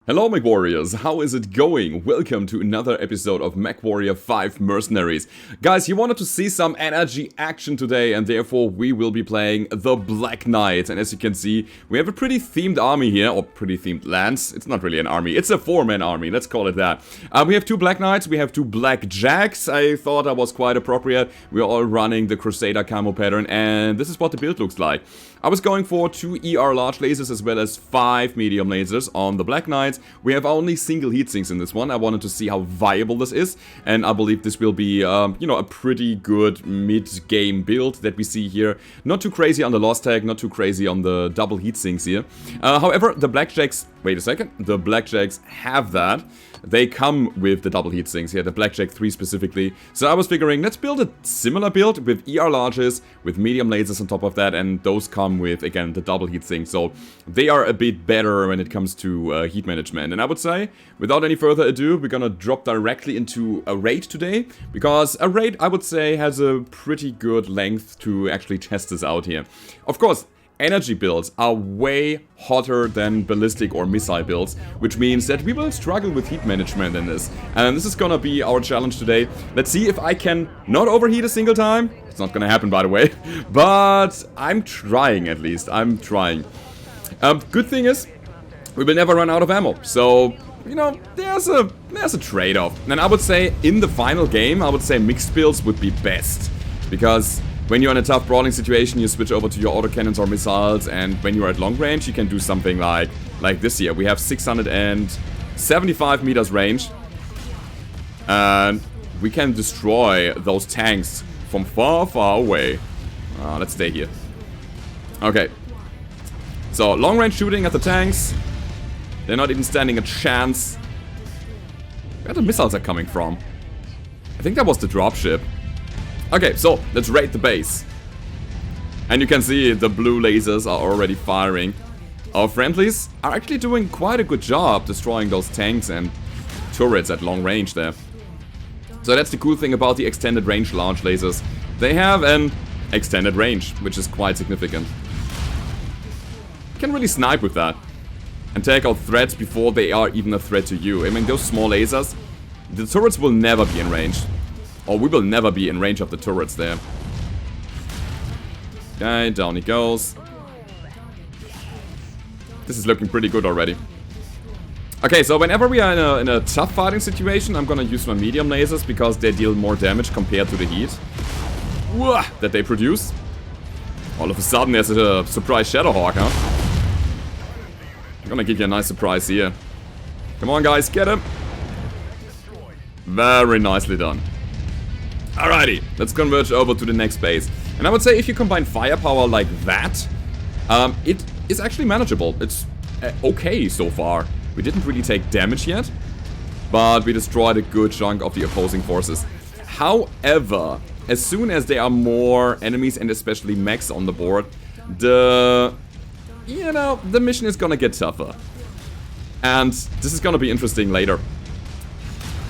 Hello Mechwarriors, how is it going? Welcome to another episode of Mechwarrior 5 Mercenaries. Guys, you wanted to see some energy action today and therefore we will be playing the Black Knight. And as you can see, we have a pretty themed army here, or pretty themed lance. It's not really an army, it's a four-man army, let's call it that. We have two Black Knights, we have two Black Jacks. I thought that was quite appropriate. We're all running the Crusader camo pattern and this is what the build looks like. I was going for 2 ER large lasers as well as 5 medium lasers on the Black Knights. We have only single heatsinks in this one. I wanted to see how viable this is, and I believe this will be, you know, a pretty good mid-game build that we see here. Not too crazy on the lost tag, not too crazy on the double heatsinks here. However, the Blackjacks, wait a second, the Blackjacks have that. They come with the double heatsinks here, the Blackjack 3 specifically. So I was figuring, let's build a similar build with ER larges, with medium lasers on top of that, and those come with, again, the double heatsink. So they are a bit better when it comes to heat management. And I would say, without any further ado, we're gonna drop directly into a raid today, because a raid, I would say, has a pretty good length to actually test this out here. Of course, energy builds are way hotter than ballistic or missile builds, which means that we will struggle with heat management in this. And this is gonna be our challenge today. Let's see if I can not overheat a single time. It's not gonna happen, by the way, but I'm trying at least. I'm trying. Good thing is, we will never run out of ammo. So, you know, there's a trade-off. And I would say in the final game, I would say mixed builds would be best, because when you're in a tough brawling situation, you switch over to your autocannons or missiles, and when you're at long range, you can do something like this here. We have 675 meters range, and we can destroy those tanks from far, far away. Let's stay here. Okay. So, long range shooting at the tanks. They're not even standing a chance. Where the missiles are coming from? I think that was the dropship. Okay, so let's raid the base. And you can see the blue lasers are already firing. Our friendlies are actually doing quite a good job destroying those tanks and turrets at long range there. So that's the cool thing about the extended range large lasers. They have an extended range, which is quite significant. You can really snipe with that and take out threats before they are even a threat to you. I mean, those small lasers, the turrets will never be in range. Or we will never be in range of the turrets there. Okay, down he goes. This is looking pretty good already. Okay, so whenever we are in a tough fighting situation, I'm gonna use my medium lasers because they deal more damage compared to the heat that they produce. All of a sudden there's a surprise Shadowhawk, huh? I'm gonna give you a nice surprise here. Come on guys, get him! Very nicely done. Alrighty, let's converge over to the next base. And I would say if you combine firepower like that, it is actually manageable. It's okay so far. We didn't really take damage yet, but we destroyed a good chunk of the opposing forces. However, as soon as there are more enemies and especially mechs on the board, the mission is gonna get tougher. And this is gonna be interesting later.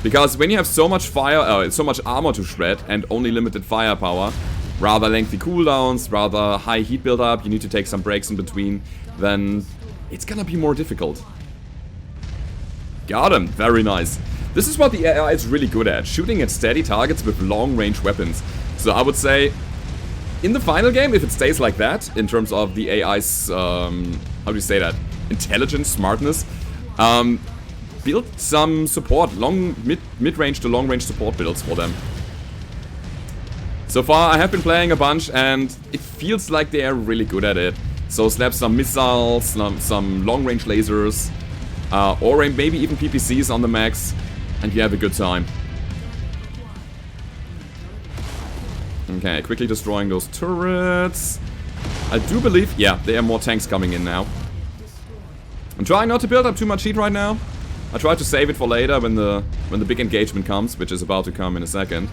Because when you have so much so much armor to shred and only limited firepower, rather lengthy cooldowns, rather high heat buildup, you need to take some breaks in between, then it's gonna be more difficult. Got him, very nice. This is what the AI is really good at, shooting at steady targets with long range weapons. So I would say, in the final game, if it stays like that, in terms of the AI's, how do you say that, intelligence, smartness, build some support, mid-range to long-range support builds for them. So far I have been playing a bunch and it feels like they are really good at it. So slap some missiles, some long-range lasers, or maybe even PPCs on the Mechs, and you have a good time. Okay, quickly destroying those turrets. I do believe, yeah, there are more tanks coming in now. I'm trying not to build up too much heat right now. I try to save it for later when the big engagement comes, which is about to come in a second.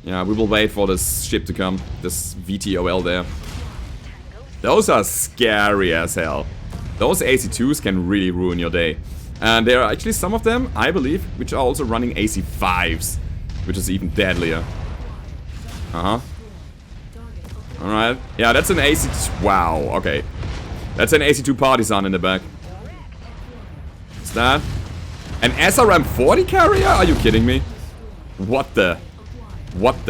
Yeah, we will wait for this ship to come, this VTOL there. Those are scary as hell. Those AC2s can really ruin your day. And there are actually some of them, I believe, which are also running AC5s, which is even deadlier. Alright. Yeah, that's an AC2. Wow, okay. That's an AC2 partisan in the back. that. An SRM 40 carrier? Are you kidding me? What the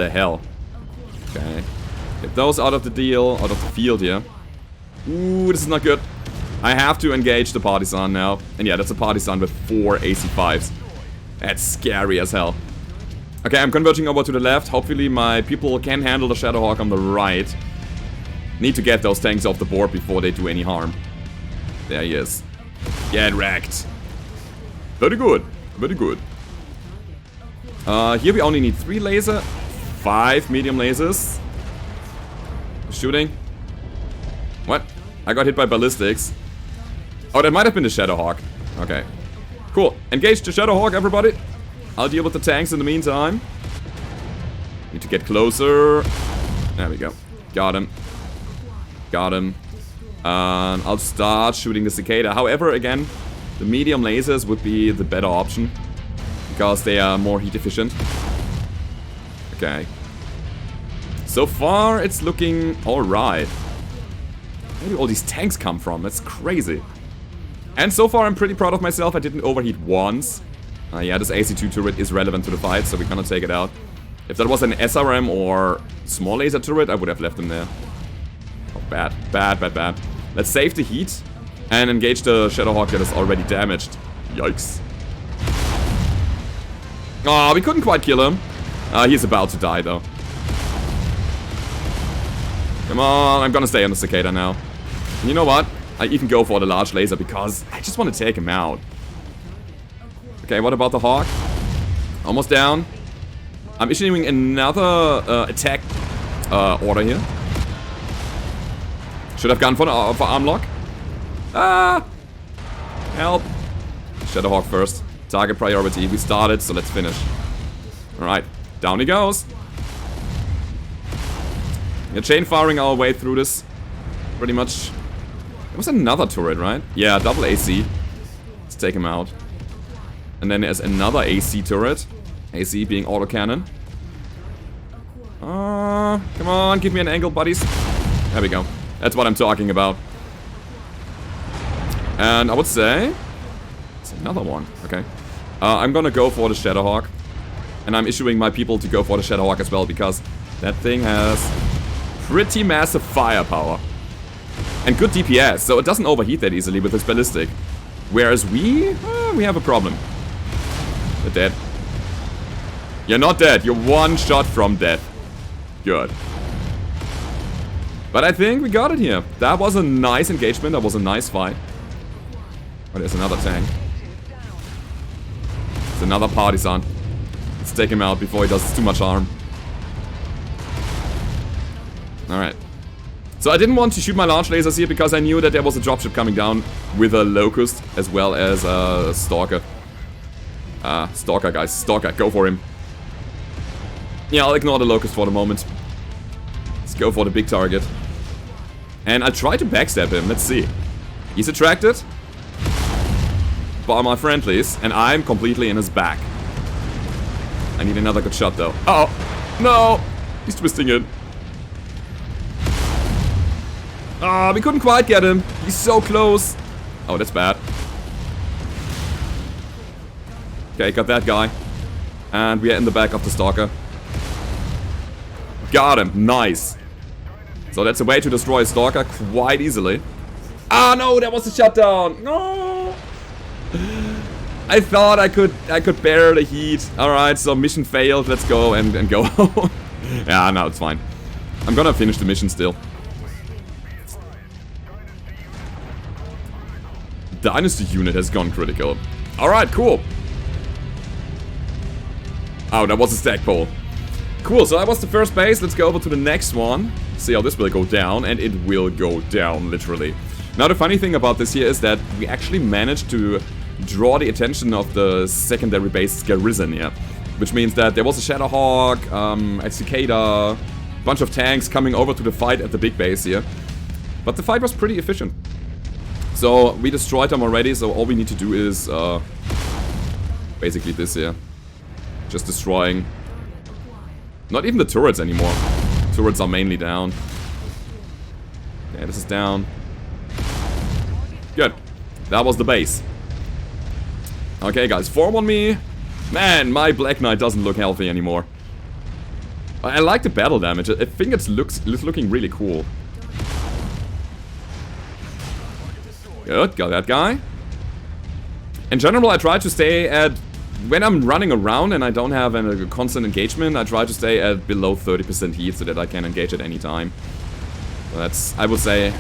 hell? Okay. Get those out of the deal, out of the field here. Ooh, this is not good. I have to engage the partisan now. And yeah, that's a partisan with 4 AC5s. That's scary as hell. Okay, I'm converging over to the left. Hopefully my people can handle the Shadowhawk on the right. Need to get those tanks off the board before they do any harm. There he is. Get wrecked. Very good. Very good. Here we only need 3 laser. 5 medium lasers. Shooting. What? I got hit by ballistics. Oh, that might have been the Shadowhawk. Okay. Cool. Engage the Shadowhawk, everybody. I'll deal with the tanks in the meantime. Need to get closer. There we go. Got him. Got him. And I'll start shooting the cicada. However, again, the medium lasers would be the better option. Because they are more heat efficient. Okay. So far, it's looking alright. Where do all these tanks come from? That's crazy. And so far, I'm pretty proud of myself. I didn't overheat once. Yeah, this AC2 turret is relevant to the fight, so we're gonna take it out. If that was an SRM or small laser turret, I would have left him there. Oh, bad. Bad, bad, bad. Let's save the heat and engage the Shadowhawk that is already damaged. Yikes. Oh, we couldn't quite kill him. He's about to die, though. Come on, I'm gonna stay on the cicada now. And you know what? I even go for the large laser because I just want to take him out. Okay, what about the Hawk? Almost down. I'm issuing another attack order here. Should have gone for arm lock. Ah! Help. Shadowhawk first. Target priority. We started, so let's finish. Alright, down he goes. We're chain firing our way through this. Pretty much. There was another turret, right? Yeah, double AC. Let's take him out. And then there's another AC turret. AC being autocannon. Come on, give me an angle, buddies. There we go. That's what I'm talking about. And I would say... It's another one. Okay. I'm gonna go for the Shadowhawk. And I'm issuing my people to go for the Shadowhawk as well, because that thing has pretty massive firepower. And good DPS, so it doesn't overheat that easily with its ballistic. Whereas we have a problem. You're dead. You're not dead, you're one shot from death. Good. But I think we got it here. That was a nice engagement, that was a nice fight. Oh, there's another tank. It's another partisan. Let's take him out before he does too much harm. Alright. So I didn't want to shoot my large lasers here because I knew that there was a dropship coming down with a Locust as well as a Stalker. Stalker, guys. Stalker, go for him. Yeah, I'll ignore the Locust for the moment. Let's go for the big target. And I try to backstab him. Let's see. He's attracted by my friendlies, and I'm completely in his back. I need another good shot, though. Uh oh! No! He's twisting it. Ah, we couldn't quite get him. He's so close. Oh, that's bad. Okay, got that guy. And we are in the back of the Stalker. Got him. Nice. So that's a way to destroy a Stalker quite easily. Ah, no, that was a shutdown. No. I thought I could bear the heat. Alright, so mission failed. Let's go and go. Yeah, no, it's fine. I'm gonna finish the mission still. Dynasty unit has gone critical. Alright, cool. Oh, that was a stackpole. Cool, so that was the first base. Let's go over to the next one. See how this will go down, and it will go down, literally. Now, the funny thing about this here is that we actually managed to draw the attention of the secondary base garrison here. Which means that there was a Shadowhawk, a Cicada, a bunch of tanks coming over to the fight at the big base here. But the fight was pretty efficient. So, we destroyed them already, so all we need to do is, basically this here. Just destroying... Not even the turrets anymore. Turrets are mainly down. Okay, this is down. Good. That was the base. Okay, guys, form on me. Man, my Black Knight doesn't look healthy anymore. I like the battle damage. I think it's looking really cool. Good, got that guy. In general, I try to stay at... When I'm running around and I don't have a constant engagement, I try to stay at below 30% heat so that I can engage at any time. So that's, I would say,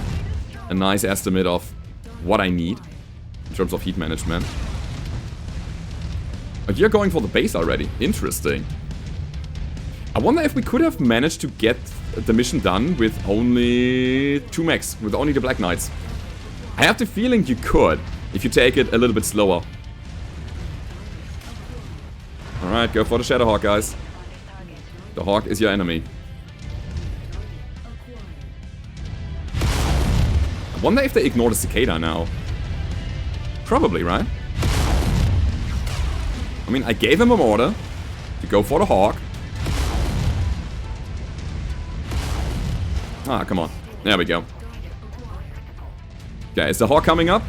a nice estimate of what I need in terms of heat management. But you're going for the base already. Interesting. I wonder if we could have managed to get the mission done with only 2 mechs, with only the Black Knights. I have the feeling you could, if you take it a little bit slower. Alright, go for the Shadowhawk, guys. The Hawk is your enemy. I wonder if they ignore the Cicada now. Probably, right? I mean, I gave him an order to go for the Hawk. Ah, come on. There we go. Okay, is the Hawk coming up?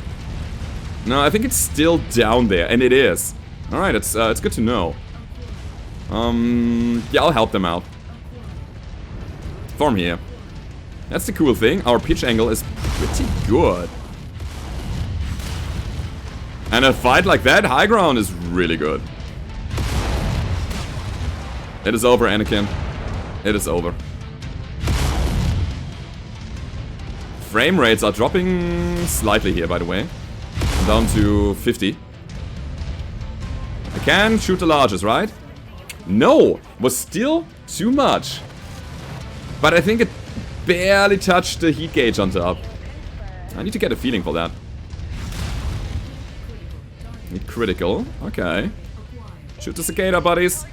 No, I think it's still down there, and it is. Alright, it's good to know. Yeah, I'll help them out. Form here. That's the cool thing. Our pitch angle is pretty good. And a fight like that, high ground is really good. It is over, Anakin. It is over. Frame rates are dropping slightly here, by the way. I'm down to 50. I can shoot the largest, right? No! Was still too much. But I think it barely touched the heat gauge on top. I need to get a feeling for that. Need critical. Okay. Shoot the Cicada, buddies.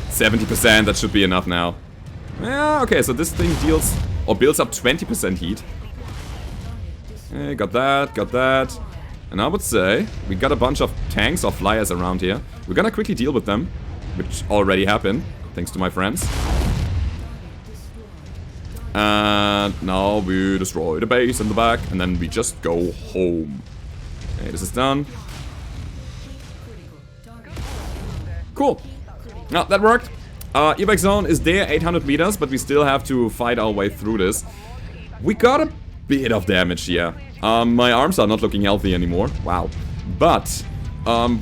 70%, that should be enough now. Yeah, okay, so this thing deals or builds up 20% heat. Okay, got that. And I would say we got a bunch of tanks or flyers around here. We're gonna quickly deal with them, which already happened, thanks to my friends. And now we destroy the base in the back, and then we just go home. Okay, this is done. Cool. Now, that worked. Evac zone is there, 800 meters, but we still have to fight our way through this. We got a bit of damage here. My arms are not looking healthy anymore. Wow. But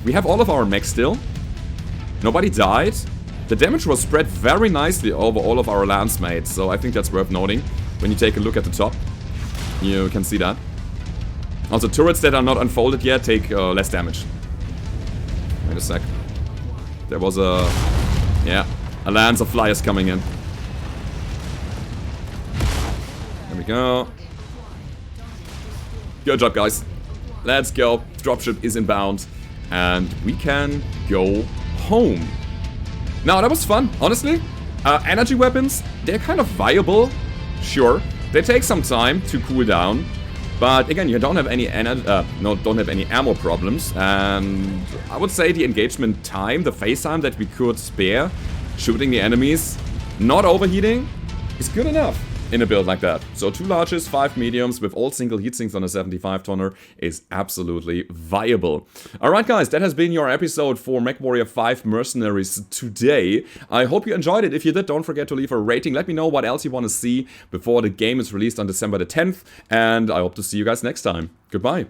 we have all of our mechs still. Nobody died. The damage was spread very nicely over all of our lancemates, so I think that's worth noting. When you take a look at the top, you can see that. Also, turrets that are not unfolded yet take less damage. Wait a sec. There was a... yeah, a lance of flyers coming in. There we go. Good job, guys. Let's go. Dropship is inbound. And we can go home. Now, that was fun, honestly. Energy weapons, they're kind of viable. Sure. They take some time to cool down. But again, you don't have any don't have any ammo problems. And I would say the engagement time, the phase time that we could spare shooting the enemies, not overheating, is good enough in a build like that. So 2 larges, 5 mediums with all single heatsinks on a 75 tonner is absolutely viable. Alright guys, that has been your episode for Mechwarrior 5 Mercenaries today. I hope you enjoyed it. If you did, don't forget to leave a rating. Let me know what else you want to see before the game is released on December the 10th. And I hope to see you guys next time. Goodbye.